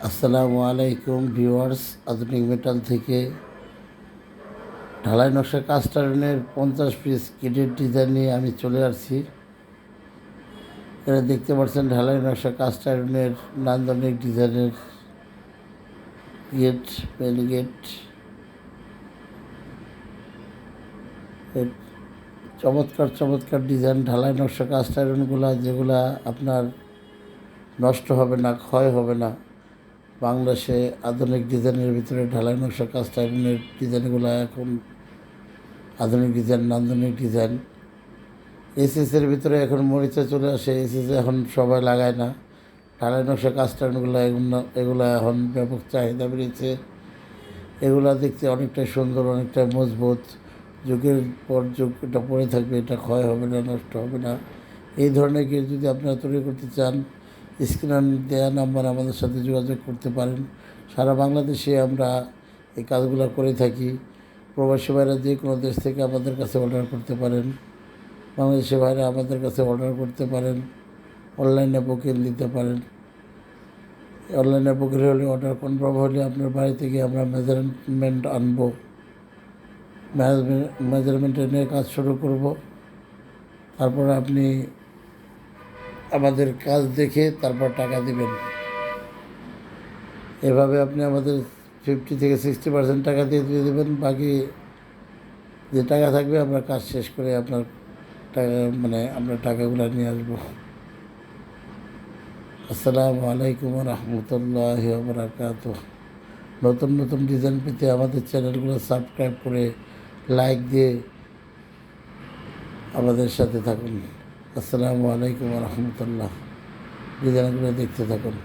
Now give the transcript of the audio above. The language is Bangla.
আসসালামু আলাইকুম ভিউয়ার্স, আধুনিক মেটাল থেকে ঢালাই নকশা কাস্ট আয়রনের 50 পিস কিটের ডিজাইন নিয়ে আমি চলে আসছি। এটা দেখতে পাচ্ছেন ঢালাই নকশা কাস্ট আয়রনের নান্দনিক ডিজাইনের গেট, মেন গেট, চমৎকার চমৎকার ডিজাইন ঢালাই নকশা কাস্ট আয়রনগুলো, যেগুলা আপনার নষ্ট হবে না, ক্ষয় হবে না। বাংলাদেশে আধুনিক ডিজাইনের ভিতরে ঢালাই নকশা কাস্ট আয়রনের ডিজাইনগুলো এখন আধুনিক ডিজাইন, নান্দনিক ডিজাইন। এসএসের ভিতরে এখন মরিচা চলে আসে, এসএসে এখন সবাই লাগায় না। ঢালাই নকশা কাস্ট আয়রনগুলো এগুলো এখন ব্যাপক চাহিদা বেড়েছে। এগুলা দেখতে অনেকটা সুন্দর, অনেকটা মজবুত, যুগের পর যুগ এটা পড়ে থাকবে, এটা ক্ষয় হবে না, নষ্ট হবে না। এই ধরনের গেট যদি আপনারা তৈরি করতে চান, স্ক্রিনে দেওয়া নাম্বার আমাদের সাথে যোগাযোগ করতে পারেন। সারা বাংলাদেশে আমরা এই কাজগুলো করে থাকি। প্রবাসী ভাইরা যে কোনো দেশ থেকে আমাদের কাছে অর্ডার করতে পারেন, বাংলাদেশি ভাইরা আমাদের কাছে অর্ডার করতে পারেন, অনলাইনে বুকিং দিতে পারেন। অনলাইনে বুকিং হলে, অর্ডার কনফার্ম হলে আপনার বাড়ি থেকে আমরা মেজারমেন্ট আনবো, মেজারমেন্ট এনে কাজ শুরু করব। তারপর আপনি আমাদের কাজ দেখে তারপর টাকা দেবেন। এভাবে আপনি আমাদের 50 থেকে 60% টাকা দিয়ে দেবেন। বাকি যে টাকা থাকবে আমরা কাজ শেষ করে আপনার টাকা আমরা টাকাগুলো নিয়ে আসবো। আসসালামু আলাইকুম রহমতুল্লাহি ওয়া বারাকাতুহু। নতুন নতুন ডিজাইন পেতে আমাদের চ্যানেলগুলো সাবস্ক্রাইব করে লাইক দিয়ে আমাদের সাথে থাকুন। আসসালামু আলাইকুম রহমতুল্লাহ। ডিজাইনগুলো দেখতে থাকুন।